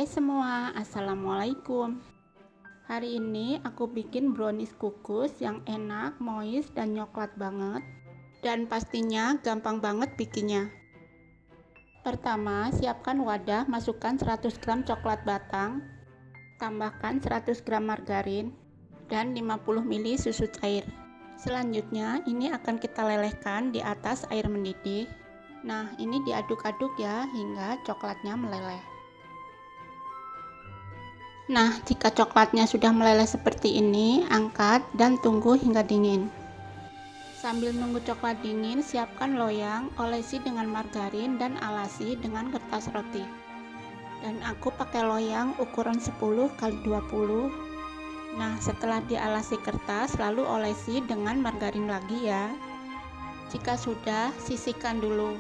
Hai semua, assalamualaikum. Hari ini aku bikin brownies kukus yang enak, moist, dan coklat banget. Dan pastinya gampang banget bikinnya. Pertama, siapkan wadah, masukkan 100 gram coklat batang, tambahkan 100 gram margarin, dan 50 ml susu cair. Selanjutnya, ini akan kita lelehkan di atas air mendidih. Nah, ini diaduk-aduk ya hingga coklatnya meleleh. Nah, jika coklatnya sudah meleleh seperti ini, angkat dan tunggu hingga dingin. Sambil nunggu coklat dingin, siapkan loyang, olesi dengan margarin dan alasi dengan kertas roti. Dan aku pakai loyang ukuran 10 x 20. Nah, setelah dialasi kertas, lalu olesi dengan margarin lagi ya. Jika sudah, sisihkan dulu.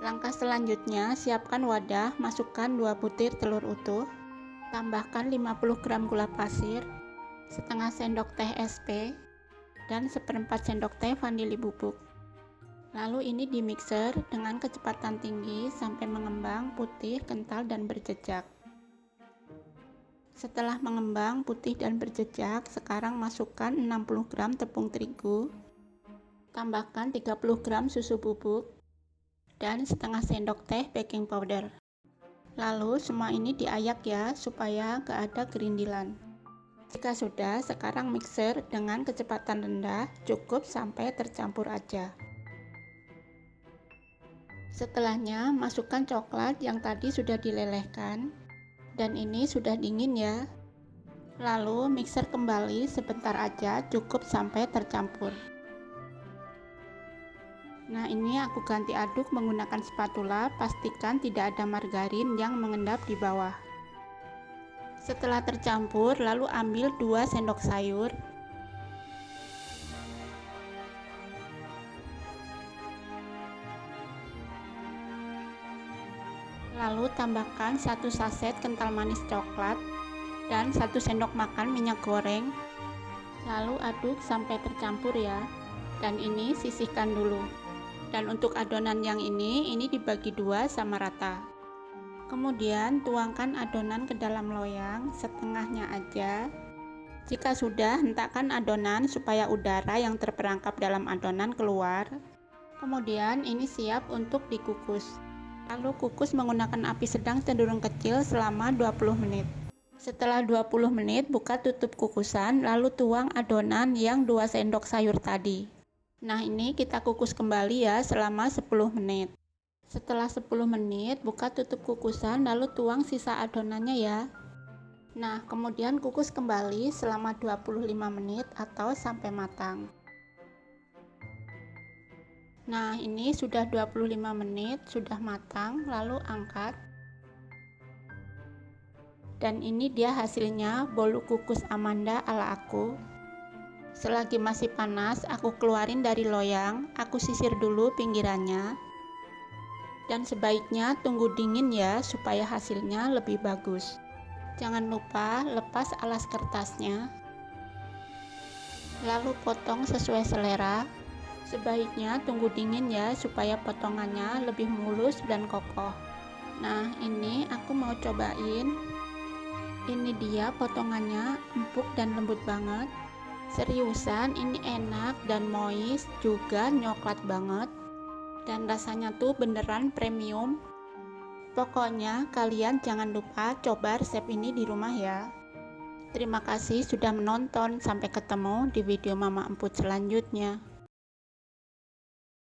Langkah selanjutnya, siapkan wadah, masukkan 2 butir telur utuh. Tambahkan 50 gram gula pasir, setengah sendok teh SP, dan seperempat sendok teh vanili bubuk. Lalu ini dimixer dengan kecepatan tinggi sampai mengembang, putih, kental, dan berjejak. Setelah mengembang, putih, dan berjejak, sekarang masukkan 60 gram tepung terigu, tambahkan 30 gram susu bubuk, dan setengah sendok teh baking powder. Lalu semua ini diayak ya, supaya gak ada gerindilan. Jika sudah, sekarang mixer dengan kecepatan rendah, cukup sampai tercampur aja. Setelahnya, masukkan coklat yang tadi sudah dilelehkan, dan ini sudah dingin ya. Lalu mixer kembali sebentar aja, cukup sampai tercampur. Nah, ini aku ganti aduk menggunakan spatula, pastikan tidak ada margarin yang mengendap di bawah. Setelah tercampur, lalu ambil 2 sendok sayur. Lalu tambahkan 1 saset kental manis coklat dan 1 sendok makan minyak goreng. Lalu aduk sampai tercampur ya. Dan ini sisihkan dulu. Dan untuk adonan yang ini dibagi 2 sama rata. Kemudian tuangkan adonan ke dalam loyang, setengahnya aja. Jika sudah, hentakkan adonan supaya udara yang terperangkap dalam adonan keluar. Kemudian ini siap untuk dikukus. Lalu kukus menggunakan api sedang cenderung kecil selama 20 menit. Setelah 20 menit, buka tutup kukusan, lalu tuang adonan yang 2 sendok sayur tadi. Nah, ini kita kukus kembali ya selama 10 menit. Setelah 10 menit, buka tutup kukusan lalu tuang sisa adonannya ya. Nah, kemudian kukus kembali selama 25 menit atau sampai matang. Nah, ini sudah 25 menit, sudah matang, lalu angkat. Dan ini dia hasilnya, bolu kukus Amanda ala aku. Selagi masih panas, aku keluarin dari loyang, aku sisir dulu pinggirannya. Dan sebaiknya tunggu dingin ya, supaya hasilnya lebih bagus. Jangan lupa lepas alas kertasnya. Lalu potong sesuai selera. Sebaiknya tunggu dingin ya, supaya potongannya lebih mulus dan kokoh. Nah, ini aku mau cobain. Ini dia potongannya, empuk dan lembut banget. Seriusan, ini enak dan moist, juga coklat banget. Dan rasanya tuh beneran premium. Pokoknya kalian jangan lupa coba resep ini di rumah ya. Terima kasih sudah menonton, sampai ketemu di video Mama Emput selanjutnya.